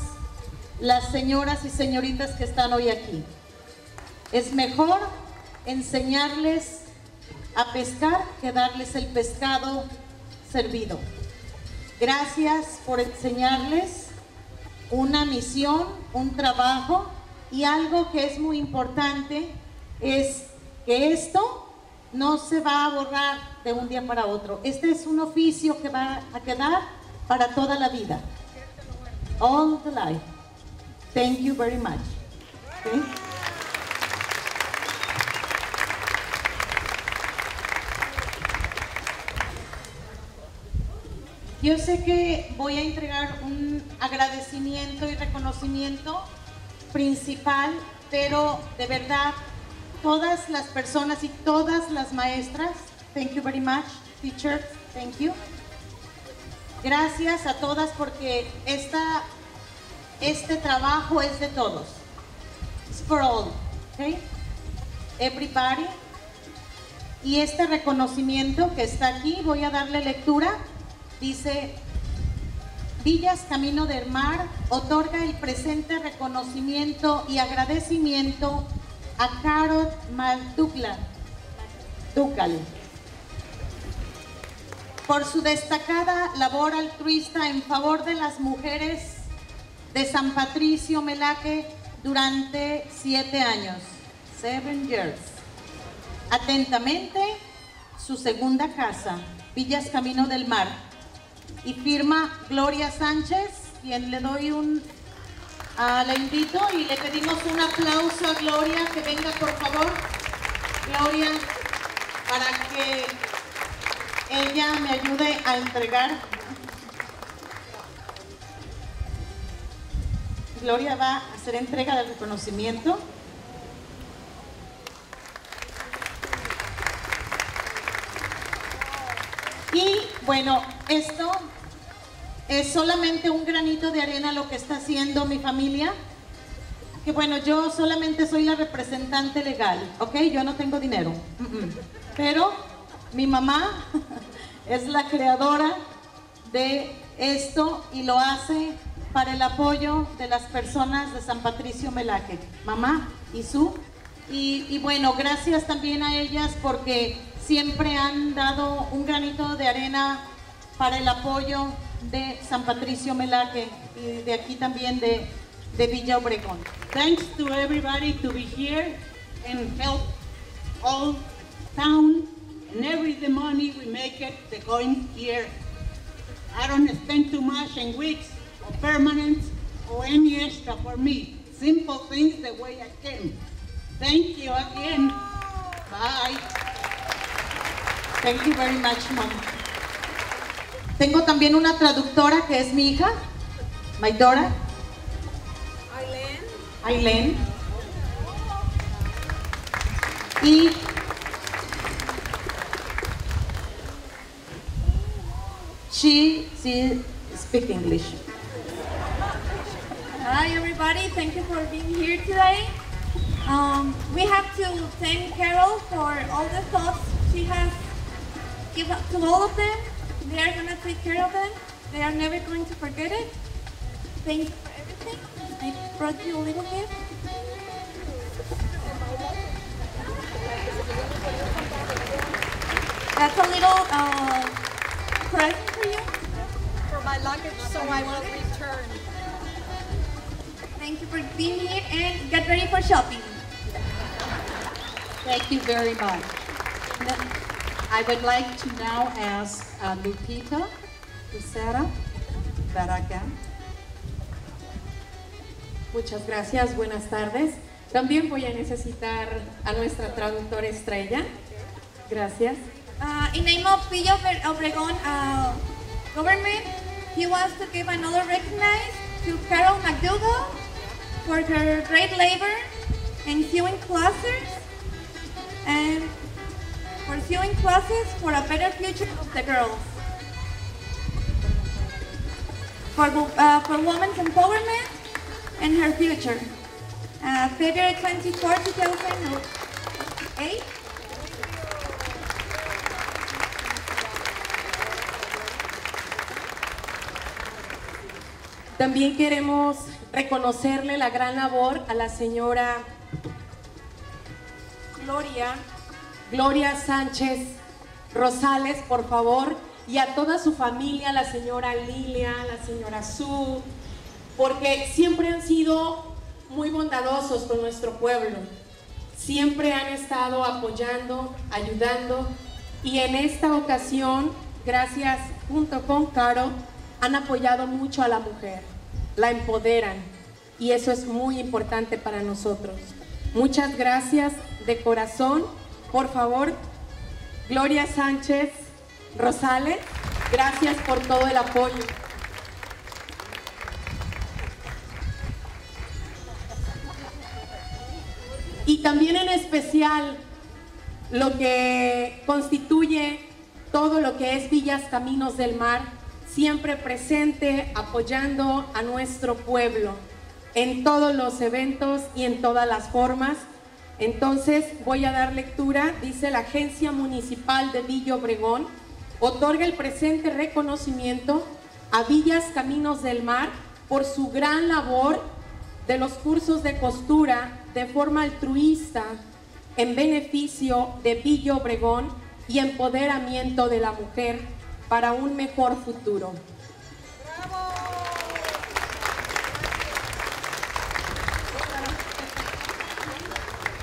las señoras y señoritas que están hoy aquí. Es mejor enseñarles a pescar que darles el pescado servido. Gracias por enseñarles una misión, un trabajo, y algo que es muy importante es que esto no se va a borrar de un día para otro. Este es un oficio que va a quedar para toda la vida. All the life. Thank you very much. Okay? Yo sé que voy a entregar un agradecimiento y reconocimiento principal, pero de verdad, todas las personas y todas las maestras, thank you very much, teachers, thank you. Gracias a todas, porque este trabajo es de todos. It's for all, okay? Everybody. Y este reconocimiento que está aquí, voy a darle lectura. Dice: Villas Camino del Mar otorga el presente reconocimiento y agradecimiento a Carol McDougal por su destacada labor altruista en favor de las mujeres de San Patricio Melaque durante 7 años. 7 years. Atentamente, su segunda casa, Villas Camino del Mar. Y firma Gloria Sánchez, quien le doy la invito y le pedimos un aplauso a Gloria, que venga por favor. Gloria, para que ella me ayude a entregar. Gloria va a hacer entrega del reconocimiento. Y bueno, esto es solamente un granito de arena lo que está haciendo mi familia. Que bueno, yo solamente soy la representante legal, ¿ok? Yo no tengo dinero. Pero mi mamá es la creadora de esto y lo hace para el apoyo de las personas de San Patricio Melaque. Mamá y bueno, gracias también a ellas porque siempre han dado un granito de arena para el apoyo de San Patricio Melaque y de aquí también de Villa Obregón. Thanks to everybody to be here and help all town, and every the money we make it, the going here. I don't spend too much in weeks or permanent or any extra for me. Simple things the way I came. Thank you again. Bye. Thank you very much, Mom. Tengo también una traductora que es mi hija, my daughter. Aileen. Y she speaks English. Hi everybody, thank you for being here today. We have to thank Carol for all the thoughts she has given to all of them. They are going to take care of them. They are never going to forget it. Thank you for everything. I brought you a little gift. That's a little present for you. For my luggage, so I will return. Thank you for being here and get ready for shopping. Thank you very much. I would like to now ask Lupita Lucera Barragán. Muchas gracias, buenas tardes. También voy a necesitar a nuestra traductora estrella. Gracias. In name of Villa Obregón government, he wants to give another recognize to Carol McDougal for her great labor in sewing classes and for sewing classes for a better future of the girls. For women's empowerment and her future. February 24, 2008. También queremos reconocerle la gran labor a la señora Gloria Sánchez Rosales, por favor, y a toda su familia, la señora Lilia, la señora Sue, porque siempre han sido muy bondadosos con nuestro pueblo, siempre han estado apoyando, ayudando, y en esta ocasión, gracias, junto con Carol, han apoyado mucho a la mujer, la empoderan, y eso es muy importante para nosotros. Muchas gracias de corazón. Por favor, Gloria Sánchez Rosales, gracias por todo el apoyo. Y también en especial lo que constituye todo lo que es Villas Caminos del Mar, siempre presente, apoyando a nuestro pueblo en todos los eventos y en todas las formas. Entonces voy a dar lectura. Dice: la Agencia Municipal de Villa Obregón otorga el presente reconocimiento a Villas Caminos del Mar por su gran labor de los cursos de costura de forma altruista en beneficio de Villa Obregón y empoderamiento de la mujer para un mejor futuro.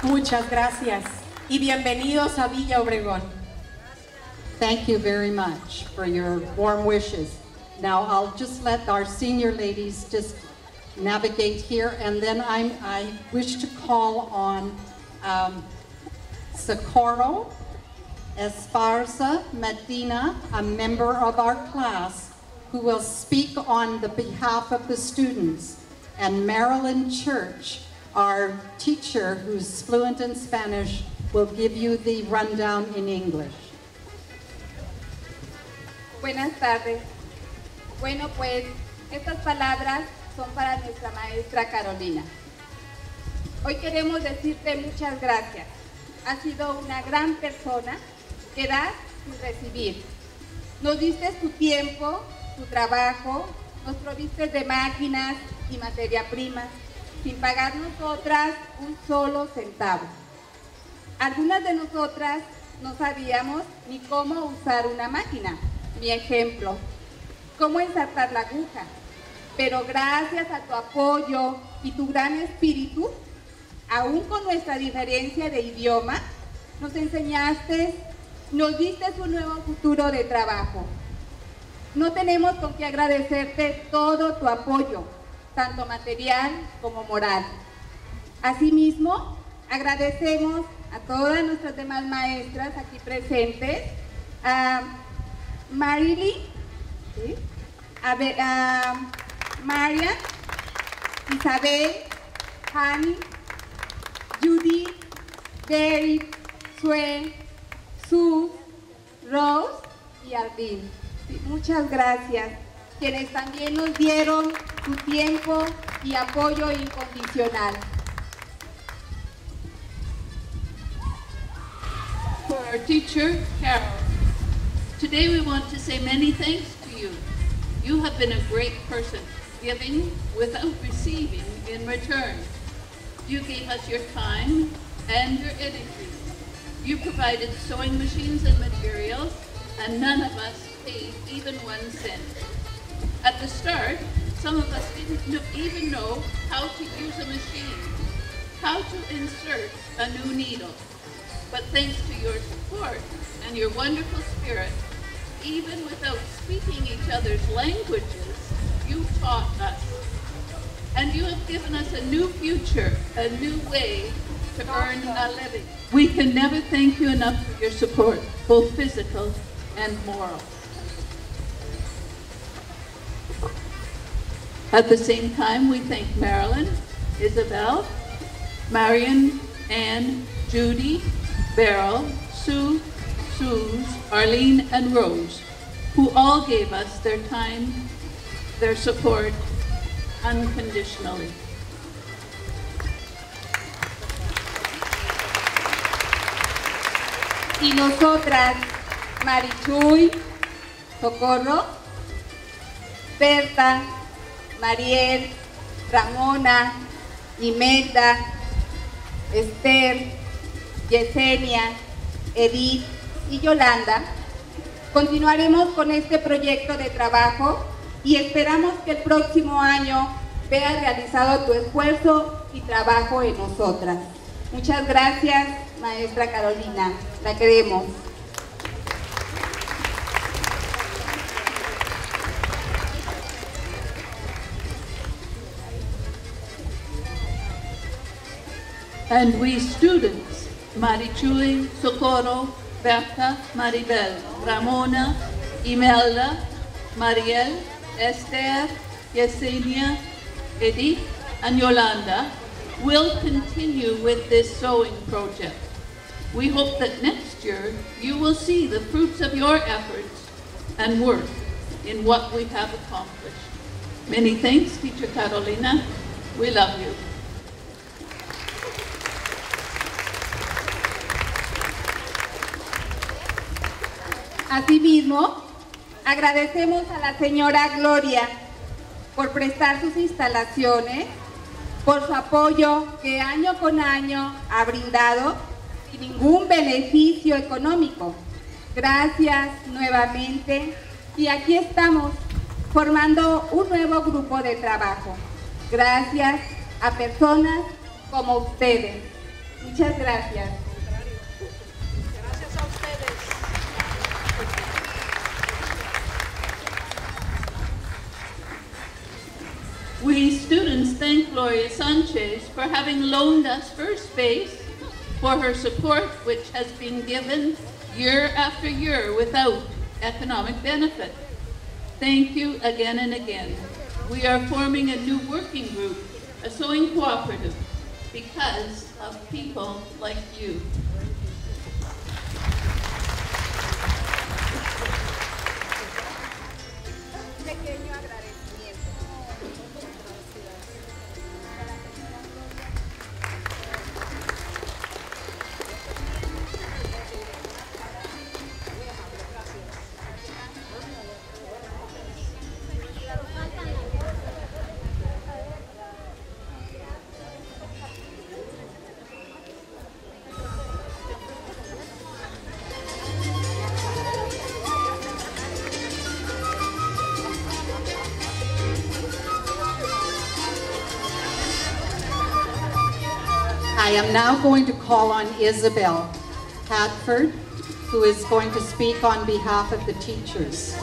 Muchas gracias y bienvenidos a Villa Obregón. Thank you very much for your warm wishes. Now I'll just let our senior ladies just navigate here, and then I wish to call on Socorro Esparza Medina, a member of our class, who will speak on the behalf of the students, and Marilyn Church, our teacher who's fluent in Spanish, will give you the rundown in English. Buenas tardes. Bueno, pues estas palabras son para nuestra maestra Carolina. Hoy queremos decirte muchas gracias. Has sido una gran persona que das sin recibir. Nos diste tu tiempo, tu trabajo, nos proviste de máquinas y materia prima, sin pagar nosotras un solo centavo. Algunas de nosotras no sabíamos ni cómo usar una máquina. Mi ejemplo, cómo ensartar la aguja. Pero gracias a tu apoyo y tu gran espíritu, aún con nuestra diferencia de idioma, nos enseñaste, nos diste un nuevo futuro de trabajo. No tenemos con qué agradecerte todo tu apoyo, tanto material como moral. Asimismo, agradecemos a todas nuestras demás maestras aquí presentes, a Marilyn, ¿sí? a Marian, Isabel, Hani, Judy, Derek, Sue, Sue, Rose y Arlene. Sí, muchas gracias, quienes también nos dieron su tiempo y apoyo incondicional. For our teacher, Carol, today we want to say many thanks to you. You have been a great person, giving without receiving in return. You gave us your time and your energy. You provided sewing machines and materials, and none of us paid even 1 cent. At the start, some of us didn't even know how to use a machine, how to insert a new needle. But thanks to your support and your wonderful spirit, even without speaking each other's languages, you taught us. And you have given us a new future, a new way to earn a living. We can never thank you enough for your support, both physical and moral. At the same time, we thank Marilyn, Isabel, Marion, Ann, Judy, Beryl, Sue, Suze, Arlene, and Rose, who all gave us their time, their support, unconditionally. Y nosotras, Marichuy, Socorro, Berta, Mariel, Ramona, Imelda, Esther, Yesenia, Edith y Yolanda, continuaremos con este proyecto de trabajo y esperamos que el próximo año vea realizado tu esfuerzo y trabajo en nosotras. Muchas gracias, maestra Carolina, la queremos. And we students, Marichuy, Socorro, Berta, Maribel, Ramona, Imelda, Mariel, Esther, Yesenia, Edith, and Yolanda will continue with this sewing project. We hope that next year you will see the fruits of your efforts and work in what we have accomplished. Many thanks, Teacher Carolina. We love you. Asimismo, agradecemos a la señora Gloria por prestar sus instalaciones, por su apoyo que año con año ha brindado sin ningún beneficio económico. Gracias nuevamente y aquí estamos formando un nuevo grupo de trabajo. Gracias a personas como ustedes. Muchas gracias. Gracias a ustedes. We students thank Gloria Sanchez for having loaned us her space, for her support which has been given year after year without economic benefit. Thank you again and again. We are forming a new working group, a sewing cooperative, because of people like you. I am now going to call on Isabel Hadford, who is going to speak on behalf of the teachers.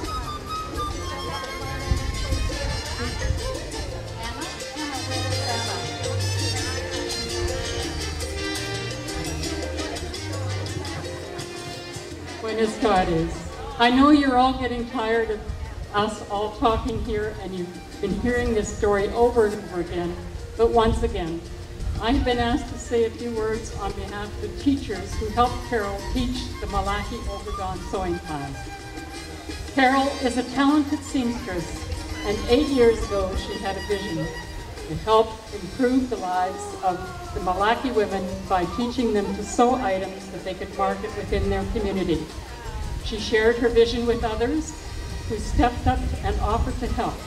Buenas tardes. I know you're all getting tired of us all talking here, and you've been hearing this story over and over again, but once again, I've been asked to say a few words on behalf of the teachers who helped Carol teach the Malaki Obregon sewing class. Carol is a talented seamstress, and 8 years ago she had a vision to help improve the lives of the Malaki women by teaching them to sew items that they could market within their community. She shared her vision with others who stepped up and offered to help.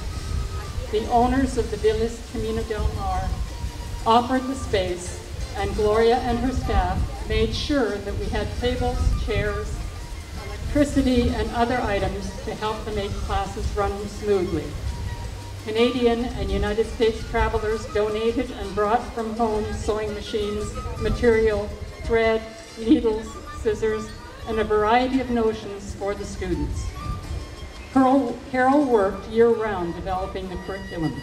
The owners of the Villas Camino del Mar offered the space, and Gloria and her staff made sure that we had tables, chairs, electricity, and other items to help to make classes run smoothly. Canadian and United States travelers donated and brought from home sewing machines, material, thread, needles, scissors, and a variety of notions for the students. Carol worked year-round developing the curriculum.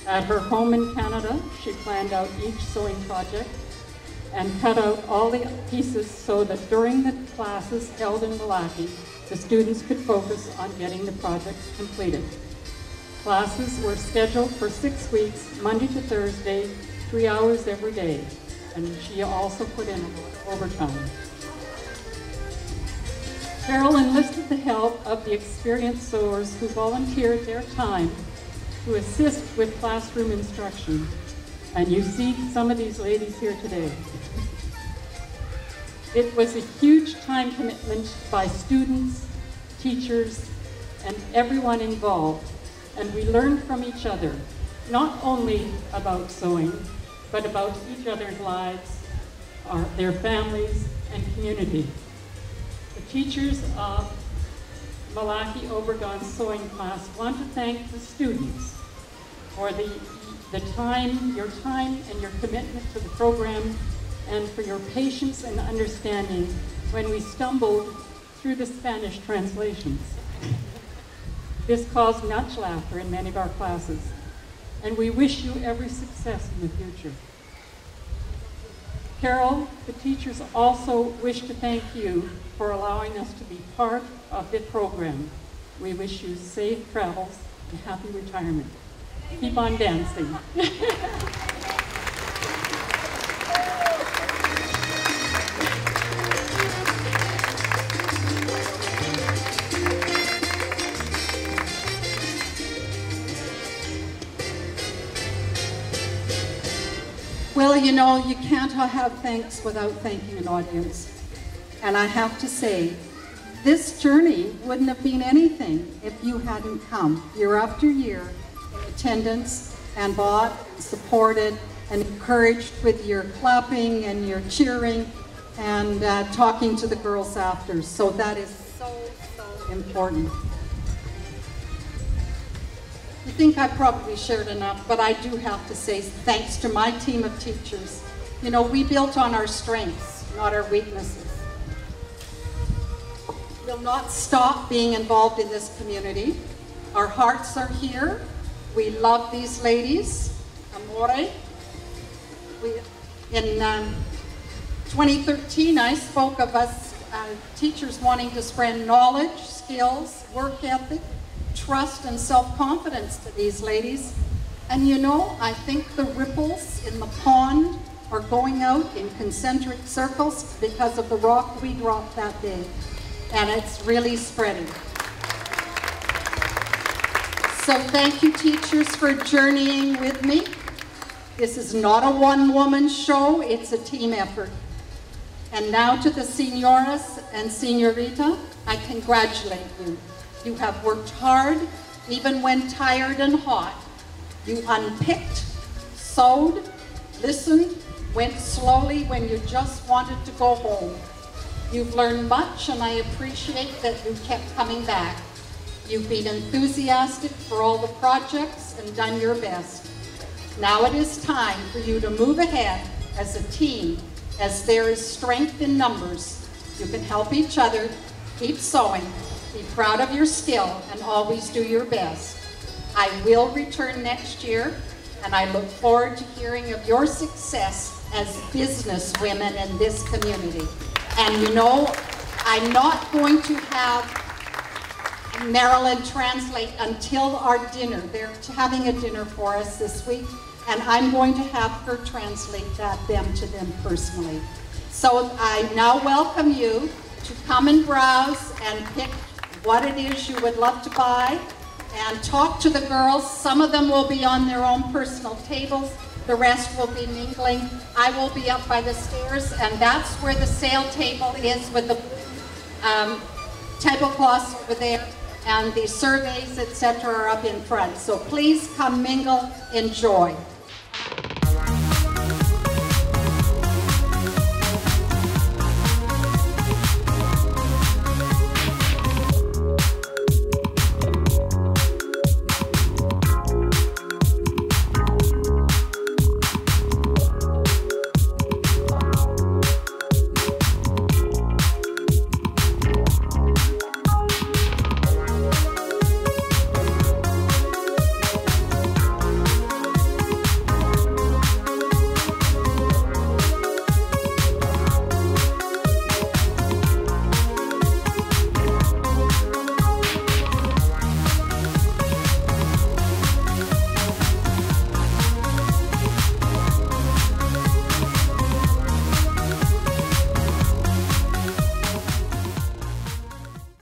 At her home in Canada, she planned out each sewing project and cut out all the pieces so that during the classes held in Malaki, the students could focus on getting the projects completed. Classes were scheduled for 6 weeks, Monday to Thursday, 3 hours every day, and she also put in overtime. Carol enlisted the help of the experienced sewers who volunteered their time to assist with classroom instruction. And you see some of these ladies here today. It was a huge time commitment by students, teachers, and everyone involved. And we learned from each other, not only about sewing, but about each other's lives, their families, and community. The teachers of Malaki Obregon sewing class want to thank the students for your time and your commitment to the program, and for your patience and understanding when we stumbled through the Spanish translations. This caused much laughter in many of our classes, and we wish you every success in the future. Carol, the teachers also wish to thank you for allowing us to be part of the program. We wish you safe travels and happy retirement. Keep on dancing. Well, you know, you can't have thanks without thanking an audience. And I have to say, this journey wouldn't have been anything if you hadn't come year after year in attendance and bought and supported and encouraged with your clapping and your cheering and talking to the girls after. So that is so important. I think I probably shared enough, but I do have to say thanks to my team of teachers. You know, we built on our strengths, not our weaknesses. We'll not stop being involved in this community. Our hearts are here. We love these ladies. Amore. In 2013, I spoke of us teachers wanting to spread knowledge, skills, work ethic, trust, and self-confidence to these ladies. And you know, I think the ripples in the pond are going out in concentric circles because of the rock we dropped that day. And it's really spreading. So thank you, teachers, for journeying with me. This is not a one-woman show, it's a team effort. And now to the senoras and senorita, I congratulate you. You have worked hard, even when tired and hot. You unpicked, sewed, listened, went slowly when you just wanted to go home. You've learned much, and I appreciate that you kept coming back. You've been enthusiastic for all the projects and done your best. Now it is time for you to move ahead as a team, as there is strength in numbers. You can help each other, keep sewing, be proud of your skill, and always do your best. I will return next year, and I look forward to hearing of your success as business women in this community. And you know, I'm not going to have Marilyn translate until our dinner. They're having a dinner for us this week, and I'm going to have her translate them to them personally. So I now welcome you to come and browse and pick what it is you would love to buy, and talk to the girls. Some of them will be on their own personal tables. The rest will be mingling. I will be up by the stairs, and that's where the sale table is with the tablecloths over there, and the surveys, etc., are up in front. So please come mingle, enjoy.